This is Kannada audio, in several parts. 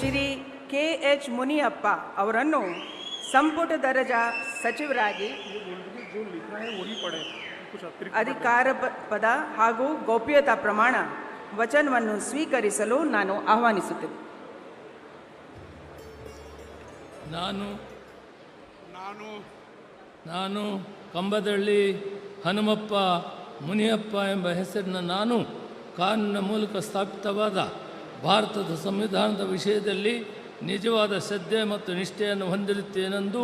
ಶ್ರೀ KH ಮುನಿಯಪ್ಪ ಅವರನ್ನು ಸಂಪುಟ ದರ್ಜಾ ಸಚಿವರಾಗಿ ಅಧಿಕಾರ ಪದ ಹಾಗೂ ಗೌಪ್ಯತಾ ಪ್ರಮಾಣ ವಚನವನ್ನು ಸ್ವೀಕರಿಸಲು ನಾನು ಆಹ್ವಾನಿಸುತ್ತೇನೆ. ನಾನು ಕಂಬದಳ್ಳಿ ಹನುಮಪ್ಪ ಮುನಿಯಪ್ಪ ಎಂಬ ಹೆಸರಿನ ನಾನು ಕಾನೂನಿನ ಮೂಲಕ ಸ್ಥಾಪಿತವಾದ ಭಾರತದ ಸಂವಿಧಾನದ ವಿಷಯದಲ್ಲಿ ನಿಜವಾದ ಶ್ರದ್ಧೆ ಮತ್ತು ನಿಷ್ಠೆಯನ್ನು ಹೊಂದಿರುತ್ತೇನೆಂದು,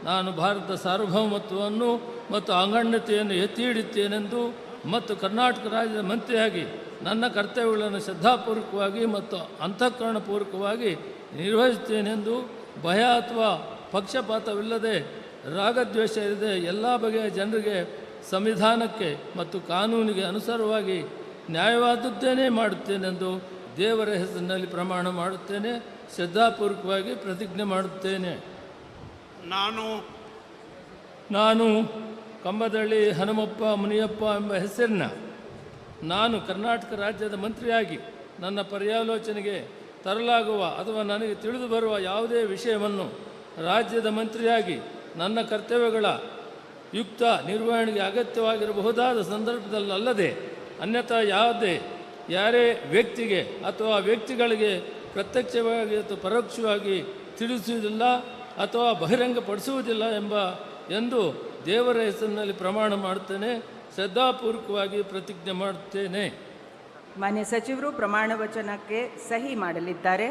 ನಾನು ಭಾರತದ ಸಾರ್ವಭೌಮತ್ವವನ್ನು ಮತ್ತು ಅಖಂಡತೆಯನ್ನು ಎತ್ತಿ ಹಿಡಿಯುತ್ತೇನೆಂದು ಮತ್ತು ಕರ್ನಾಟಕ ರಾಜ್ಯದ ಮಂತ್ರಿಯಾಗಿ ನನ್ನ ಕರ್ತವ್ಯಗಳನ್ನು ಶ್ರದ್ಧಾಪೂರ್ವಕವಾಗಿ ಮತ್ತು ಅಂತಃಕರಣಪೂರ್ವಕವಾಗಿ ನಿರ್ವಹಿಸುತ್ತೇನೆಂದು, ಭಯ ಅಥವಾ ಪಕ್ಷಪಾತವಿಲ್ಲದೆ ರಾಗದ್ವೇಷ ಇಲ್ಲದೆ ಎಲ್ಲ ಬಗೆಯ ಜನರಿಗೆ ಸಂವಿಧಾನಕ್ಕೆ ಮತ್ತು ಕಾನೂನಿಗೆ ಅನುಸಾರವಾಗಿ ನ್ಯಾಯವಾದದ್ದೇನೇ ಮಾಡುತ್ತೇನೆಂದು ದೇವರ ಹೆಸರಿನಲ್ಲಿ ಪ್ರಮಾಣ ಮಾಡುತ್ತೇನೆ. ಶ್ರದ್ಧಾಪೂರ್ವಕವಾಗಿ ಪ್ರತಿಜ್ಞೆ ಮಾಡುತ್ತೇನೆ. ನಾನು ಕಂಬದಳ್ಳಿ ಹನುಮಪ್ಪ ಮುನಿಯಪ್ಪ ಎಂಬ ಹೆಸರಿನ ನಾನು ಕರ್ನಾಟಕ ರಾಜ್ಯದ ಮಂತ್ರಿಯಾಗಿ ನನ್ನ ಪರ್ಯಾಲೋಚನೆಗೆ ತರಲಾಗುವ ಅಥವಾ ನನಗೆ ತಿಳಿದು ಬರುವ ಯಾವುದೇ ವಿಷಯವನ್ನು ರಾಜ್ಯದ ಮಂತ್ರಿಯಾಗಿ ನನ್ನ ಕರ್ತವ್ಯಗಳ ಯುಕ್ತ ನಿರ್ವಹಣೆಗೆ ಅಗತ್ಯವಾಗಿರಬಹುದಾದ ಸಂದರ್ಭದಲ್ಲದೆ ಅನ್ಯಥಾ ಯಾರೇ ವ್ಯಕ್ತಿಗೆ ಅಥವಾ ವ್ಯಕ್ತಿಗಳಿಗೆ ಪ್ರತ್ಯಕ್ಷವಾಗಿ ಅಥವಾ ಪರೋಕ್ಷವಾಗಿ ತಿಳಿಸುವುದಿಲ್ಲ ಅಥವಾ ಬಹಿರಂಗಪಡಿಸುವುದಿಲ್ಲ ಎಂದು ದೇವರ ಹೆಸರಿನಲ್ಲಿ ಪ್ರಮಾಣ ಮಾಡುತ್ತೇನೆ. ಶ್ರದ್ಧಾಪೂರ್ವಕವಾಗಿ ಪ್ರತಿಜ್ಞೆ ಮಾಡುತ್ತೇನೆ. ಮಾನ್ಯ ಸಚಿವರು ಪ್ರಮಾಣ ವಚನಕ್ಕೆ ಸಹಿ ಮಾಡಲಿದ್ದಾರೆ.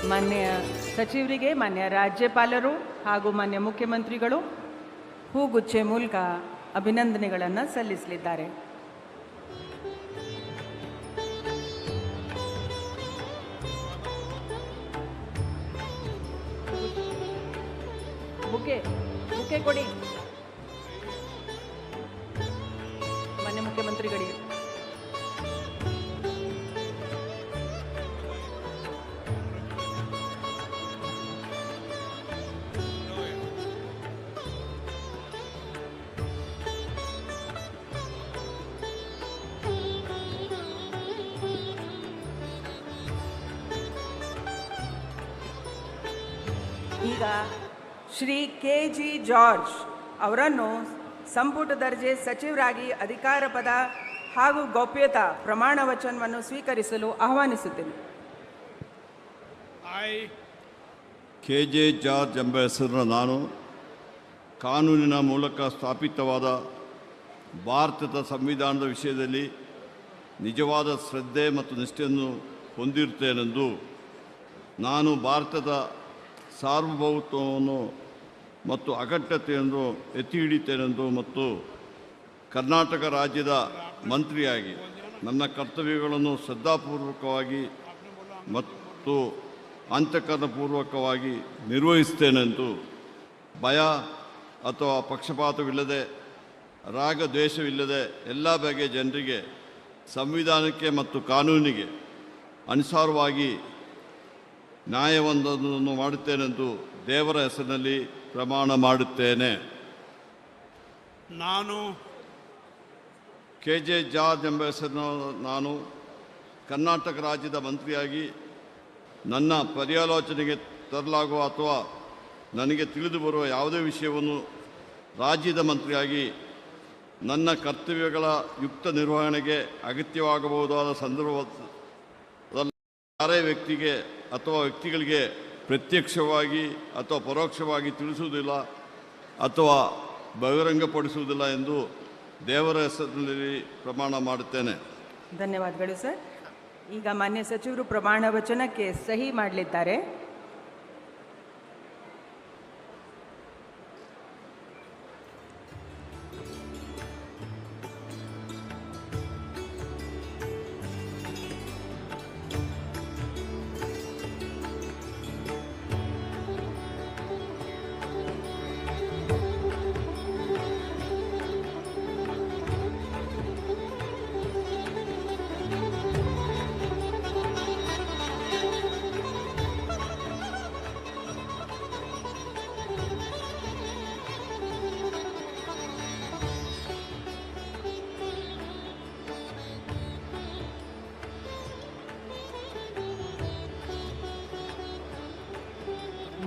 ಮಾನ್ಯ ಸಚಿವರಿಗೆ ಮಾನ್ಯ ರಾಜ್ಯಪಾಲರು ಹಾಗೂ ಮಾನ್ಯ ಮುಖ್ಯಮಂತ್ರಿಗಳು ಹೂಗುಚ್ಚೆ ಮೂಲಕ ಅಭಿನಂದನೆಗಳನ್ನು ಸಲ್ಲಿಸಲಿದ್ದಾರೆ. ಬುಕ್ಕೆ ಕೊಡಿ ಮಾನ್ಯ ಮುಖ್ಯಮಂತ್ರಿಗಳಿಗೆ. ಈಗ ಶ್ರೀ KG ಜಾರ್ಜ್ ಅವರನ್ನು ಸಂಪುಟ ದರ್ಜೆ ಸಚಿವರಾಗಿ ಅಧಿಕಾರ ಪದ ಹಾಗೂ ಗೌಪ್ಯತಾ ಪ್ರಮಾಣ ವಚನವನ್ನು ಸ್ವೀಕರಿಸಲು ಆಹ್ವಾನಿಸುತ್ತೇನೆ. KJ ಜಾರ್ಜ್ ಎಂಬ ಹೆಸರಿನ ನಾನು ಕಾನೂನಿನ ಮೂಲಕ ಸ್ಥಾಪಿತವಾದ ಭಾರತದ ಸಂವಿಧಾನದ ವಿಷಯದಲ್ಲಿ ನಿಜವಾದ ಶ್ರದ್ಧೆ ಮತ್ತು ನಿಷ್ಠೆಯನ್ನು ಹೊಂದಿರುತ್ತೇನೆಂದು, ನಾನು ಭಾರತದ ಸಾರ್ವಭೌಮತ್ವವನ್ನು ಮತ್ತು ಅಖಂಡತೆಯನ್ನು ಎತ್ತಿ ಹಿಡಿಯುತ್ತೇನೆಂದು ಮತ್ತು ಕರ್ನಾಟಕ ರಾಜ್ಯದ ಮಂತ್ರಿಯಾಗಿ ನನ್ನ ಕರ್ತವ್ಯಗಳನ್ನು ಶ್ರದ್ಧಾಪೂರ್ವಕವಾಗಿ ಮತ್ತು ಅಂತಃಕರಣಪೂರ್ವಕವಾಗಿ ನಿರ್ವಹಿಸುತ್ತೇನೆಂದು, ಭಯ ಅಥವಾ ಪಕ್ಷಪಾತವಿಲ್ಲದೆ ರಾಗದ್ವೇಷವಿಲ್ಲದೆ ಎಲ್ಲ ಬಗೆಯ ಜನರಿಗೆ ಸಂವಿಧಾನಕ್ಕೆ ಮತ್ತು ಕಾನೂನಿಗೆ ಅನುಸಾರವಾಗಿ ನ್ಯಾಯವೊಂದನ್ನು ಮಾಡುತ್ತೇನೆಂದು ದೇವರ ಹೆಸರಿನಲ್ಲಿ ಪ್ರಮಾಣ ಮಾಡುತ್ತೇನೆ. ನಾನು KJ ಜಾರ್ಜ್ ಎಂಬ ಹೆಸರಿನ ನಾನು ಕರ್ನಾಟಕ ರಾಜ್ಯದ ಮಂತ್ರಿಯಾಗಿ ನನ್ನ ಪರ್ಯಾಲೋಚನೆಗೆ ತರಲಾಗುವ ಅಥವಾ ನನಗೆ ತಿಳಿದು ಬರುವ ಯಾವುದೇ ವಿಷಯವನ್ನು ರಾಜ್ಯದ ಮಂತ್ರಿಯಾಗಿ ನನ್ನ ಕರ್ತವ್ಯಗಳ ಯುಕ್ತ ನಿರ್ವಹಣೆಗೆ ಅಗತ್ಯವಾಗಬಹುದಾದ ಸಂದರ್ಭದಲ್ಲಿ ಯಾರೇ ವ್ಯಕ್ತಿಗೆ ಅಥವಾ ವ್ಯಕ್ತಿಗಳಿಗೆ ಪ್ರತ್ಯಕ್ಷವಾಗಿ ಅಥವಾ ಪರೋಕ್ಷವಾಗಿ ತಿಳಿಸುವುದಿಲ್ಲ ಅಥವಾ ಬಹಿರಂಗಪಡಿಸುವುದಿಲ್ಲ ಎಂದು ದೇವರ ಹೆಸರಿನಲ್ಲಿ ಪ್ರಮಾಣ ಮಾಡುತ್ತೇನೆ. ಧನ್ಯವಾದಗಳು ಸರ್. ಈಗ ಮಾನ್ಯ ಸಚಿವರು ಪ್ರಮಾಣ ವಚನಕ್ಕೆ ಸಹಿ ಮಾಡಲಿದ್ದಾರೆ.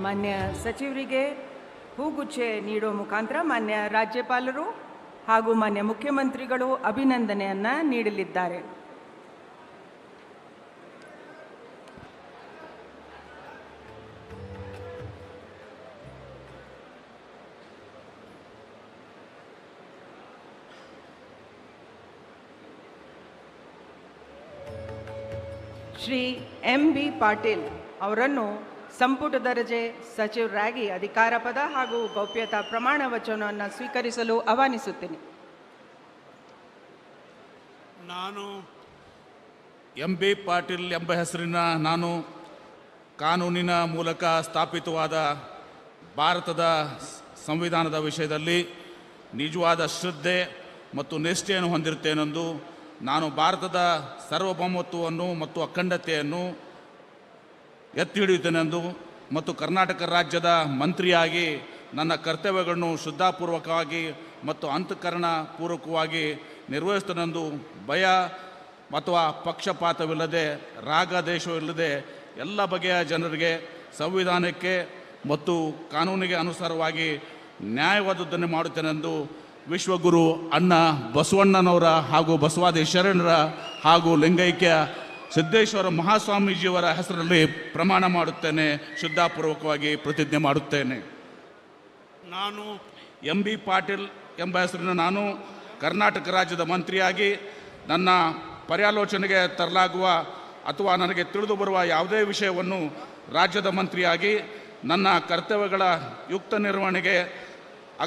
ಮಾನ್ಯ ಸಚಿವರಿಗೆ ಹೂಗುಚ್ಛೆ ನೀಡುವ ಮುಖಾಂತರ ಮಾನ್ಯ ರಾಜ್ಯಪಾಲರು ಹಾಗೂ ಮಾನ್ಯ ಮುಖ್ಯಮಂತ್ರಿಗಳು ಅಭಿನಂದನೆಯನ್ನು ನೀಡಲಿದ್ದಾರೆ. ಶ್ರೀ ಎಂ.ಬಿ. ಪಾಟೀಲ್ ಅವರನ್ನು ಸಂಪುಟ ದರ್ಜೆ ಸಚಿವರಾಗಿ ಅಧಿಕಾರ ಪದ ಹಾಗೂ ಗೌಪ್ಯತಾ ಪ್ರಮಾಣ ವಚನವನ್ನು ಸ್ವೀಕರಿಸಲು ಆಹ್ವಾನಿಸುತ್ತೇನೆ. ನಾನು ಎಂ.ಬಿ. ಪಾಟೀಲ್ ಎಂಬ ಹೆಸರಿನ ನಾನು ಕಾನೂನಿನ ಮೂಲಕ ಸ್ಥಾಪಿತವಾದ ಭಾರತದ ಸಂವಿಧಾನದ ವಿಷಯದಲ್ಲಿ ನಿಜವಾದ ಶ್ರದ್ಧೆ ಮತ್ತು ನಿಷ್ಠೆಯನ್ನು ಹೊಂದಿರುತ್ತೇನೆಂದು ನಾನು ಭಾರತದ ಸಾರ್ವಭೌಮತ್ವವನ್ನು ಮತ್ತು ಅಖಂಡತೆಯನ್ನು ಎತ್ತಿ ಹಿಡಿಯುತ್ತೇನೆಂದು ಮತ್ತು ಕರ್ನಾಟಕ ರಾಜ್ಯದ ಮಂತ್ರಿಯಾಗಿ ನನ್ನ ಕರ್ತವ್ಯಗಳನ್ನು ಶ್ರದ್ಧಾಪೂರ್ವಕವಾಗಿ ಮತ್ತು ಅಂತಃಕರಣಪೂರ್ವಕವಾಗಿ ನಿರ್ವಹಿಸುತ್ತೇನೆಂದು ಭಯ ಅಥವಾ ಪಕ್ಷಪಾತವಿಲ್ಲದೆ ರಾಗದೇಶವಿಲ್ಲದೆ ಎಲ್ಲ ಬಗೆಯ ಜನರಿಗೆ ಸಂವಿಧಾನಕ್ಕೆ ಮತ್ತು ಕಾನೂನಿಗೆ ಅನುಸಾರವಾಗಿ ನ್ಯಾಯವಾದದ್ದನ್ನು ಮಾಡುತ್ತೇನೆಂದು ವಿಶ್ವಗುರು ಅಣ್ಣ ಬಸವಣ್ಣನವರ ಹಾಗೂ ಬಸವಾದಿ ಶರಣರ ಹಾಗೂ ಲಿಂಗೈಕ್ಯ ಸಿದ್ದೇಶ್ವರ ಮಹಾಸ್ವಾಮೀಜಿಯವರ ಹೆಸರಲ್ಲಿ ಪ್ರಮಾಣ ಮಾಡುತ್ತೇನೆ, ಶ್ರದ್ಧಾಪೂರ್ವಕವಾಗಿ ಪ್ರತಿಜ್ಞೆ ಮಾಡುತ್ತೇನೆ. ನಾನು ಎಂ.ಬಿ. ಪಾಟೀಲ್ ಎಂಬ ಹೆಸರಿನ ನಾನು ಕರ್ನಾಟಕ ರಾಜ್ಯದ ಮಂತ್ರಿಯಾಗಿ ನನ್ನ ಪರ್ಯಾಲೋಚನೆಗೆ ತರಲಾಗುವ ಅಥವಾ ನನಗೆ ತಿಳಿದು ಬರುವ ಯಾವುದೇ ವಿಷಯವನ್ನು ರಾಜ್ಯದ ಮಂತ್ರಿಯಾಗಿ ನನ್ನ ಕರ್ತವ್ಯಗಳ ಯುಕ್ತ ನಿರ್ವಹಣೆಗೆ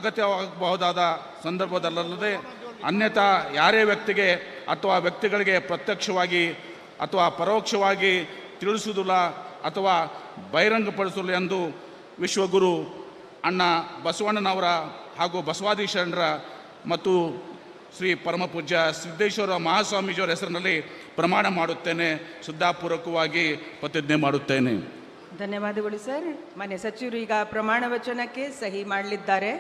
ಅಗತ್ಯವಾಗಬಹುದಾದ ಸಂದರ್ಭದಲ್ಲದೆ ಅನ್ಯಥಾ ಯಾರೇ ವ್ಯಕ್ತಿಗೆ ಅಥವಾ ವ್ಯಕ್ತಿಗಳಿಗೆ ಪ್ರತ್ಯಕ್ಷವಾಗಿ ಅಥವಾ ಪರೋಕ್ಷವಾಗಿ ತಿಳಿಸುವುದಿಲ್ಲ ಅಥವಾ ಬಹಿರಂಗಪಡಿಸಲು ಎಂದು ವಿಶ್ವಗುರು ಅಣ್ಣ ಬಸವಣ್ಣನವರ ಹಾಗೂ ಬಸವಾದಿ ಶರಣರ ಮತ್ತು ಶ್ರೀ ಪರಮಪೂಜ್ಯ ಸಿದ್ದೇಶ್ವರ ಮಹಾಸ್ವಾಮೀಜಿಯವರ ಹೆಸರಿನಲ್ಲಿ ಪ್ರಮಾಣ ಮಾಡುತ್ತೇನೆ, ಶ್ರದ್ಧಾಪೂರ್ವಕವಾಗಿ ಪ್ರತಿಜ್ಞೆ ಮಾಡುತ್ತೇನೆ. ಧನ್ಯವಾದಗಳು ಸರ್. ಮಾನ್ಯ ಸಚಿವರು ಈಗ ಪ್ರಮಾಣ ವಚನಕ್ಕೆ ಸಹಿ ಮಾಡಲಿದ್ದಾರೆ.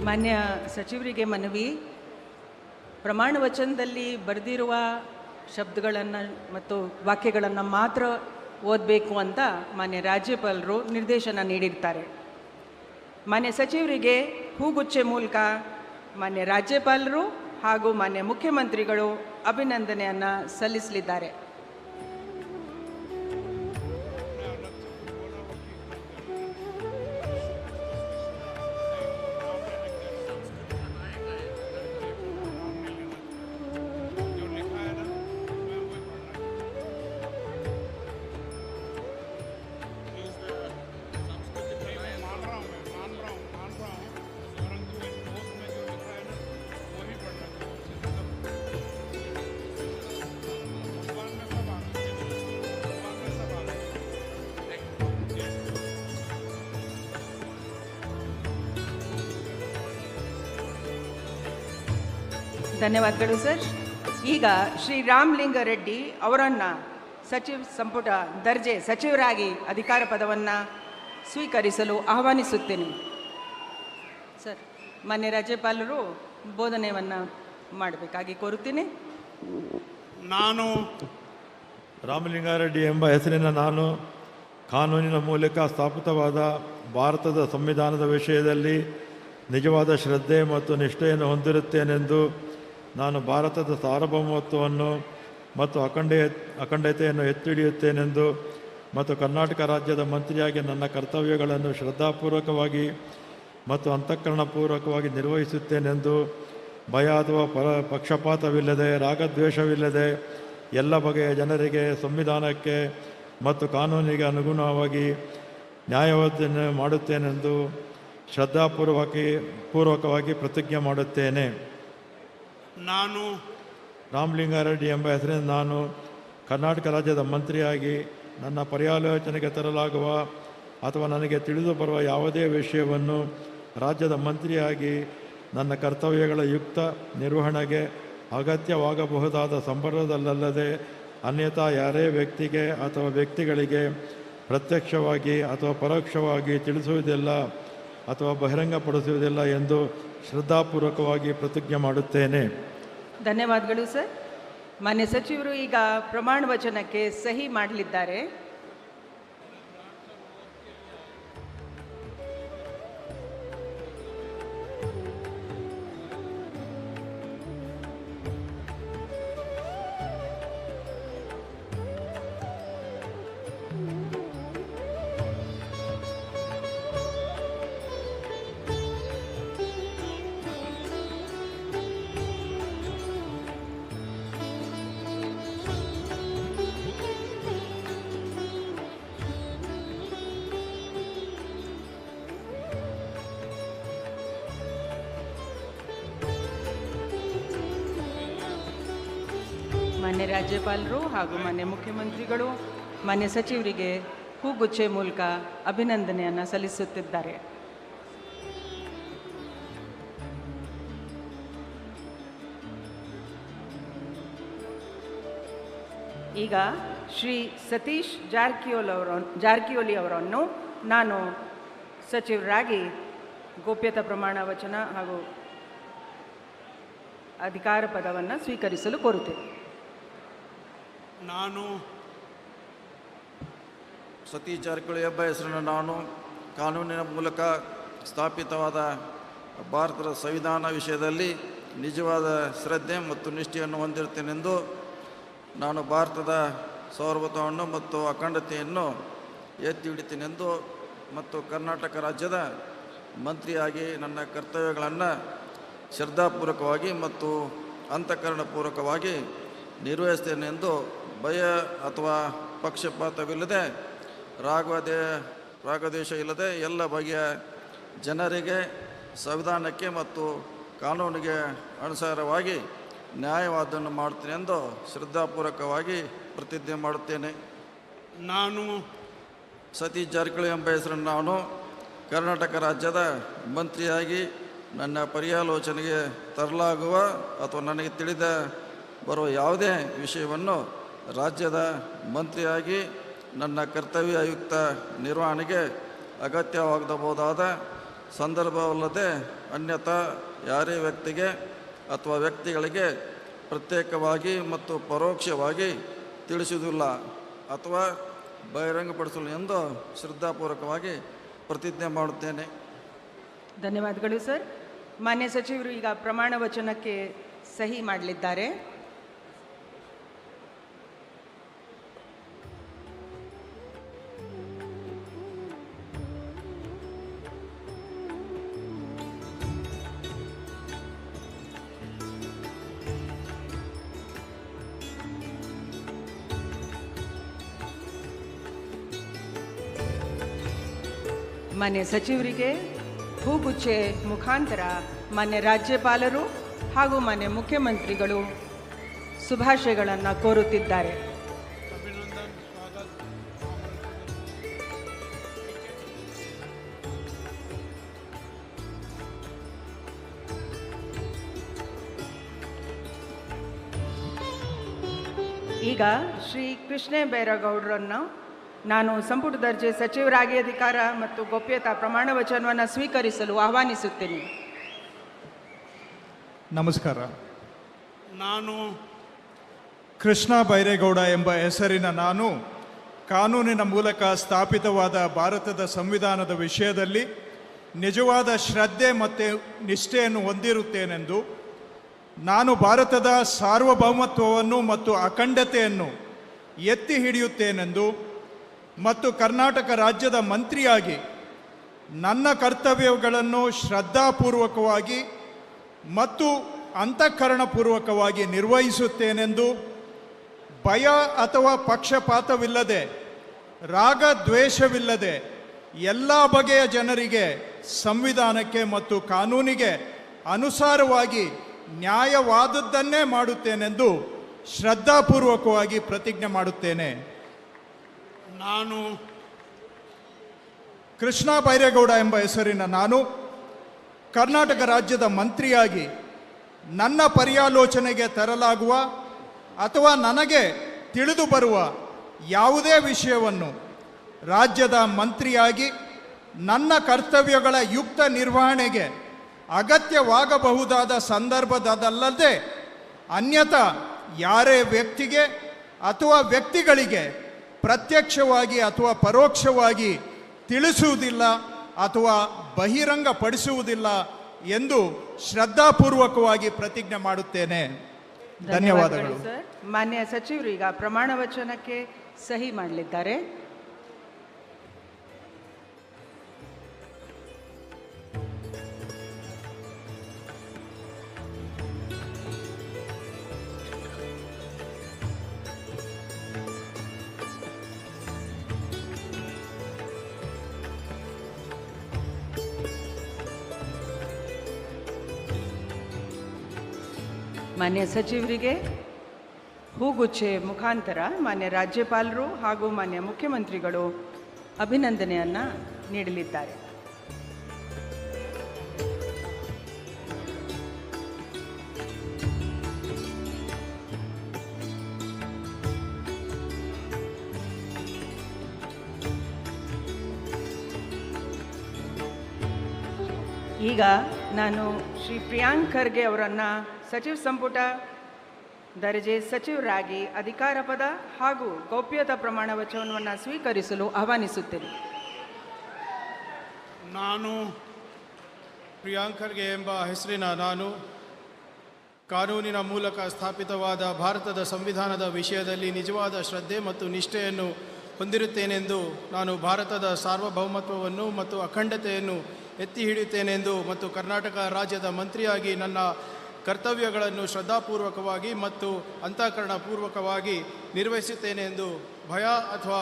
ಮಾನ್ಯ ಸಚಿವರಿಗೆ ಮನವಿ, ಪ್ರಮಾಣ ವಚನದಲ್ಲಿ ಬರೆದಿರುವ ಶಬ್ದಗಳನ್ನು ಮತ್ತು ವಾಕ್ಯಗಳನ್ನು ಮಾತ್ರ ಓದಬೇಕು ಅಂತ ಮಾನ್ಯ ರಾಜ್ಯಪಾಲರು ನಿರ್ದೇಶನ ನೀಡಿರ್ತಾರೆ. ಮಾನ್ಯ ಸಚಿವರಿಗೆ ಹೂಗುಚ್ಛೆ ಮೂಲಕ ಮಾನ್ಯ ರಾಜ್ಯಪಾಲರು ಹಾಗೂ ಮಾನ್ಯ ಮುಖ್ಯಮಂತ್ರಿಗಳು ಅಭಿನಂದನೆಯನ್ನು ಸಲ್ಲಿಸಲಿದ್ದಾರೆ. ಧನ್ಯವಾದಗಳು ಸರ್. ಈಗ ಶ್ರೀ ರಾಮಲಿಂಗಾರೆಡ್ಡಿ ಅವರನ್ನು ಸಚಿವ ಸಂಪುಟ ದರ್ಜೆ ಸಚಿವರಾಗಿ ಅಧಿಕಾರ ಪದವನ್ನು ಸ್ವೀಕರಿಸಲು ಆಹ್ವಾನಿಸುತ್ತೇನೆ. ಸರ್, ಮಾನ್ಯ ರಾಜ್ಯಪಾಲರು ಬೋಧನೆಯನ್ನು ಮಾಡಬೇಕಾಗಿ ಕೋರುತ್ತೇನೆ. ನಾನು ರಾಮಲಿಂಗಾರೆಡ್ಡಿ ಎಂಬ ಹೆಸರಿನ ನಾನು ಕಾನೂನಿನ ಮೂಲಕ ಸ್ಥಾಪಿತವಾದ ಭಾರತದ ಸಂವಿಧಾನದ ವಿಷಯದಲ್ಲಿ ನಿಜವಾದ ಶ್ರದ್ಧೆ ಮತ್ತು ನಿಷ್ಠೆಯನ್ನು ಹೊಂದಿರುತ್ತೇನೆಂದು ನಾನು ಭಾರತದ ಸಾರ್ವಭೌಮತ್ವವನ್ನು ಮತ್ತು ಅಖಂಡತೆಯನ್ನು ಎತ್ತಿ ಹಿಡಿಯುತ್ತೇನೆಂದು ಮತ್ತು ಕರ್ನಾಟಕ ರಾಜ್ಯದ ಮಂತ್ರಿಯಾಗಿ ನನ್ನ ಕರ್ತವ್ಯಗಳನ್ನು ಶ್ರದ್ಧಾಪೂರ್ವಕವಾಗಿ ಮತ್ತು ಅಂತಃಕರಣಪೂರ್ವಕವಾಗಿ ನಿರ್ವಹಿಸುತ್ತೇನೆಂದು ಭಯ ಅಥವಾ ಪಕ್ಷಪಾತವಿಲ್ಲದೆ ರಾಗದ್ವೇಷವಿಲ್ಲದೆ ಎಲ್ಲ ಬಗೆಯ ಜನರಿಗೆ ಸಂವಿಧಾನಕ್ಕೆ ಮತ್ತು ಕಾನೂನಿಗೆ ಅನುಗುಣವಾಗಿ ನ್ಯಾಯವನ್ನು ಮಾಡುತ್ತೇನೆಂದು ಪೂರ್ವಕವಾಗಿ ಪ್ರತಿಜ್ಞೆ ಮಾಡುತ್ತೇನೆ. ನಾನು ರಾಮಲಿಂಗಾರೆಡ್ಡಿ ಎಂಬ ಹೆಸರಿನ ನಾನು ಕರ್ನಾಟಕ ರಾಜ್ಯದ ಮಂತ್ರಿಯಾಗಿ ನನ್ನ ಪರ್ಯಾಲೋಚನೆಗೆ ತರಲಾಗುವ ಅಥವಾ ನನಗೆ ತಿಳಿದು ಬರುವ ಯಾವುದೇ ವಿಷಯವನ್ನು ರಾಜ್ಯದ ಮಂತ್ರಿಯಾಗಿ ನನ್ನ ಕರ್ತವ್ಯಗಳ ಯುಕ್ತ ನಿರ್ವಹಣೆಗೆ ಅಗತ್ಯವಾಗಬಹುದಾದ ಸಂದರ್ಭದಲ್ಲದೆ ಅನ್ಯಥಾ ಯಾರೇ ವ್ಯಕ್ತಿಗೆ ಅಥವಾ ವ್ಯಕ್ತಿಗಳಿಗೆ ಪ್ರತ್ಯಕ್ಷವಾಗಿ ಅಥವಾ ಪರೋಕ್ಷವಾಗಿ ತಿಳಿಸುವುದಿಲ್ಲ ಅಥವಾ ಬಹಿರಂಗಪಡಿಸುವುದಿಲ್ಲ ಎಂದು ಶ್ರದ್ಧಾಪೂರ್ವಕವಾಗಿ ಪ್ರತಿಜ್ಞೆ ಮಾಡುತ್ತೇನೆ. ಧನ್ಯವಾದಗಳು ಸರ್. ಮಾನ್ಯ ಸಚಿವರು ಈಗ ಪ್ರಮಾಣ ವಚನಕ್ಕೆ ಸಹಿ ಮಾಡಲಿದ್ದಾರೆ. ಮಾನ್ಯ ರಾಜ್ಯಪಾಲರು ಹಾಗೂ ಮಾನ್ಯ ಮುಖ್ಯಮಂತ್ರಿಗಳು ಮಾನ್ಯ ಸಚಿವರಿಗೆ ಹೂಗುಚ್ಚೆ ಮೂಲಕ ಅಭಿನಂದನೆಯನ್ನು ಸಲ್ಲಿಸುತ್ತಿದ್ದಾರೆ. ಈಗ ಶ್ರೀ ಸತೀಶ್ ಜಾರಕಿಹೊಳಿ ಅವರನ್ನು ನಾನು ಸಚಿವರಾಗಿ ಗೋಪ್ಯತಾ ಪ್ರಮಾಣ ವಚನ ಹಾಗೂ ಅಧಿಕಾರ ಪದವನ್ನು ಸ್ವೀಕರಿಸಲು ಕೋರುತ್ತೇನೆ. ನಾನು ಸತೀಶ್ ಜಾರಕಿಹೊಳಿ ಎಂಬ ಹೆಸರಿನ ನಾನು ಕಾನೂನಿನ ಮೂಲಕ ಸ್ಥಾಪಿತವಾದ ಭಾರತದ ಸಂವಿಧಾನ ವಿಷಯದಲ್ಲಿ ನಿಜವಾದ ಶ್ರದ್ಧೆ ಮತ್ತು ನಿಷ್ಠೆಯನ್ನು ಹೊಂದಿರುತ್ತೇನೆಂದು ನಾನು ಭಾರತದ ಸಾರ್ವಭೌಮತ್ವವನ್ನು ಮತ್ತು ಅಖಂಡತೆಯನ್ನು ಎತ್ತಿ ಹಿಡಿತೇನೆಂದು ಮತ್ತು ಕರ್ನಾಟಕ ರಾಜ್ಯದ ಮಂತ್ರಿಯಾಗಿ ನನ್ನ ಕರ್ತವ್ಯಗಳನ್ನು ಶ್ರದ್ಧಾಪೂರ್ವಕವಾಗಿ ಮತ್ತು ಅಂತಃಕರಣಪೂರ್ವಕವಾಗಿ ನಿರ್ವಹಿಸ್ತೇನೆಂದು ಭಯ ಅಥವಾ ಪಕ್ಷಪಾತವಿಲ್ಲದೆ ರಾಗದ್ವೇಷ ಇಲ್ಲದೆ ಎಲ್ಲ ಬಗೆಯ ಜನರಿಗೆ ಸಂವಿಧಾನಕ್ಕೆ ಮತ್ತು ಕಾನೂನಿಗೆ ಅನುಸಾರವಾಗಿ ನ್ಯಾಯವಾದವನ್ನು ಮಾಡುತ್ತೇನೆ ಎಂದು ಶ್ರದ್ಧಾಪೂರ್ವಕವಾಗಿ ಪ್ರತಿಜ್ಞೆ ಮಾಡುತ್ತೇನೆ. ನಾನು ಸತೀಶ್ ಜಾರಕಿಹೊಳಿ ಎಂಬ ಹೆಸರನ್ನು ನಾನು ಕರ್ನಾಟಕ ರಾಜ್ಯದ ಮಂತ್ರಿಯಾಗಿ ನನ್ನ ಪರ್ಯಾಲೋಚನೆಗೆ ತರಲಾಗುವ ಅಥವಾ ನನಗೆ ತಿಳಿದ ಬರುವ ಯಾವುದೇ ವಿಷಯವನ್ನು ರಾಜ್ಯದ ಮಂತ್ರಿಯಾಗಿ ನನ್ನ ಕರ್ತವ್ಯಯುಕ್ತ ನಿರ್ವಹಣೆಗೆ ಅಗತ್ಯವಾಗಬಹುದಾದ ಸಂದರ್ಭವಲ್ಲದೆ ಅನ್ಯಥಾ ಯಾರೇ ವ್ಯಕ್ತಿಗೆ ಅಥವಾ ವ್ಯಕ್ತಿಗಳಿಗೆ ಪ್ರತ್ಯೇಕವಾಗಿ ಮತ್ತು ಪರೋಕ್ಷವಾಗಿ ತಿಳಿಸುವುದಿಲ್ಲ ಅಥವಾ ಬಹಿರಂಗಪಡಿಸಲು ಎಂದು ಶ್ರದ್ಧಾಪೂರ್ವಕವಾಗಿ ಪ್ರತಿಜ್ಞೆ ಮಾಡುತ್ತೇನೆ. ಧನ್ಯವಾದಗಳು ಸರ್. ಮಾನ್ಯ ಸಚಿವರು ಈಗ ಪ್ರಮಾಣ ವಚನಕ್ಕೆ ಸಹಿ ಮಾಡಲಿದ್ದಾರೆ. ಮಾನ್ಯ ಸಚಿವರಿಗೆ ಹೂಗುಚ್ಚೆ ಮುಖಾಂತರ ಮಾನ್ಯ ರಾಜ್ಯಪಾಲರು ಹಾಗೂ ಮಾನ್ಯ ಮುಖ್ಯಮಂತ್ರಿಗಳು ಶುಭಾಶಯಗಳನ್ನು ಕೋರುತ್ತಿದ್ದಾರೆ. ಈಗ ಶ್ರೀ ಕೃಷ್ಣ ಬೈರೇಗೌಡರನ್ನು ನಾನು ಸಂಪುಟ ದರ್ಜೆ ಸಚಿವರಾಗಿ ಅಧಿಕಾರ ಮತ್ತು ಗೋಪ್ಯತಾ ಪ್ರಮಾಣ ವಚನವನ್ನು ಸ್ವೀಕರಿಸಲು ಆಹ್ವಾನಿಸುತ್ತೇನೆ. ನಮಸ್ಕಾರ. ನಾನು ಕೃಷ್ಣ ಬೈರೇಗೌಡ ಎಂಬ ಹೆಸರಿನ ನಾನು ಕಾನೂನಿನ ಮೂಲಕ ಸ್ಥಾಪಿತವಾದ ಭಾರತದ ಸಂವಿಧಾನದ ವಿಷಯದಲ್ಲಿ ನಿಜವಾದ ಶ್ರದ್ಧೆ ಮತ್ತು ನಿಷ್ಠೆಯನ್ನು ಹೊಂದಿರುತ್ತೇನೆಂದು, ನಾನು ಭಾರತದ ಸಾರ್ವಭೌಮತ್ವವನ್ನು ಮತ್ತು ಅಖಂಡತೆಯನ್ನು ಎತ್ತಿ ಹಿಡಿಯುತ್ತೇನೆಂದು ಮತ್ತು ಕರ್ನಾಟಕ ರಾಜ್ಯದ ಮಂತ್ರಿಯಾಗಿ ನನ್ನ ಕರ್ತವ್ಯಗಳನ್ನು ಶ್ರದ್ಧಾಪೂರ್ವಕವಾಗಿ ಮತ್ತು ಅಂತಃಕರಣಪೂರ್ವಕವಾಗಿ ನಿರ್ವಹಿಸುತ್ತೇನೆಂದು, ಭಯ ಅಥವಾ ಪಕ್ಷಪಾತವಿಲ್ಲದೆ, ರಾಗ ದ್ವೇಷವಿಲ್ಲದೆ ಎಲ್ಲ ಬಗೆಯ ಜನರಿಗೆ ಸಂವಿಧಾನಕ್ಕೆ ಮತ್ತು ಕಾನೂನಿಗೆ ಅನುಸಾರವಾಗಿ ನ್ಯಾಯವಾದದ್ದನ್ನೇ ಮಾಡುತ್ತೇನೆಂದು ಶ್ರದ್ಧಾಪೂರ್ವಕವಾಗಿ ಪ್ರತಿಜ್ಞೆ ಮಾಡುತ್ತೇನೆ. ನಾನು ಕೃಷ್ಣ ಬೈರೇಗೌಡ ಎಂಬ ಹೆಸರಿನ ನಾನು ಕರ್ನಾಟಕ ರಾಜ್ಯದ ಮಂತ್ರಿಯಾಗಿ ನನ್ನ ಪರ್ಯಾಲೋಚನೆಗೆ ತರಲಾಗುವ ಅಥವಾ ನನಗೆ ತಿಳಿದು ಬರುವ ಯಾವುದೇ ವಿಷಯವನ್ನು ರಾಜ್ಯದ ಮಂತ್ರಿಯಾಗಿ ನನ್ನ ಕರ್ತವ್ಯಗಳ ಯುಕ್ತ ನಿರ್ವಹಣೆಗೆ ಅಗತ್ಯವಾಗಬಹುದಾದ ಸಂದರ್ಭದಲ್ಲದೆ ಅನ್ಯಥಾ ಯಾರೇ ವ್ಯಕ್ತಿಗೆ ಅಥವಾ ವ್ಯಕ್ತಿಗಳಿಗೆ ಪ್ರತ್ಯಕ್ಷವಾಗಿ ಅಥವಾ ಪರೋಕ್ಷವಾಗಿ ತಿಳಿಸುವುದಿಲ್ಲ ಅಥವಾ ಬಹಿರಂಗಪಡಿಸುವುದಿಲ್ಲ ಎಂದು ಶ್ರದ್ಧಾಪೂರ್ವಕವಾಗಿ ಪ್ರತಿಜ್ಞೆ ಮಾಡುತ್ತೇನೆ. ಧನ್ಯವಾದಗಳು. ಸರ್. ಮಾನ್ಯ ಸಚಿವರು ಈಗ ಪ್ರಮಾಣ ವಚನಕ್ಕೆ ಸಹಿ ಮಾಡಲಿದ್ದಾರೆ. ಮಾನ್ಯ ಸಚಿವರಿಗೆ ಹೂಗುಚ್ಛೆ ಮುಖಾಂತರ ಮಾನ್ಯ ರಾಜ್ಯಪಾಲರು ಹಾಗೂ ಮಾನ್ಯ ಮುಖ್ಯಮಂತ್ರಿಗಳು ಅಭಿನಂದನೆಯನ್ನು ನೀಡಲಿದ್ದಾರೆ. ಈಗ ನಾನು ಶ್ರೀ ಪ್ರಿಯಾಂಕ್ ಖರ್ಗೆ ಅವರನ್ನು ಸಚಿವ ಸಂಪುಟ ದರ್ಜೆ ಸಚಿವರಾಗಿ ಅಧಿಕಾರ ಪದ ಹಾಗೂ ಗೌಪ್ಯತಾ ಪ್ರಮಾಣ ವಚನವನ್ನು ಸ್ವೀಕರಿಸಲು ಆಹ್ವಾನಿಸುತ್ತೇನೆ. ನಾನು ಪ್ರಿಯಾಂಕ್ ಖರ್ಗೆ ಎಂಬ ಹೆಸರಿನ ನಾನು ಕಾನೂನಿನ ಮೂಲಕ ಸ್ಥಾಪಿತವಾದ ಭಾರತದ ಸಂವಿಧಾನದ ವಿಷಯದಲ್ಲಿ ನಿಜವಾದ ಶ್ರದ್ಧೆ ಮತ್ತು ನಿಷ್ಠೆಯನ್ನು ಹೊಂದಿರುತ್ತೇನೆಂದು, ನಾನು ಭಾರತದ ಸಾರ್ವಭೌಮತ್ವವನ್ನು ಮತ್ತು ಅಖಂಡತೆಯನ್ನು ಎತ್ತಿ ಹಿಡಿಯುತ್ತೇನೆಂದು ಮತ್ತು ಕರ್ನಾಟಕ ರಾಜ್ಯದ ಮಂತ್ರಿಯಾಗಿ ನನ್ನ ಕರ್ತವ್ಯಗಳನ್ನು ಶ್ರದ್ಧಾಪೂರ್ವಕವಾಗಿ ಮತ್ತು ಅಂತಃಕರಣಪೂರ್ವಕವಾಗಿ ನಿರ್ವಹಿಸುತ್ತೇನೆ ಎಂದು, ಭಯ ಅಥವಾ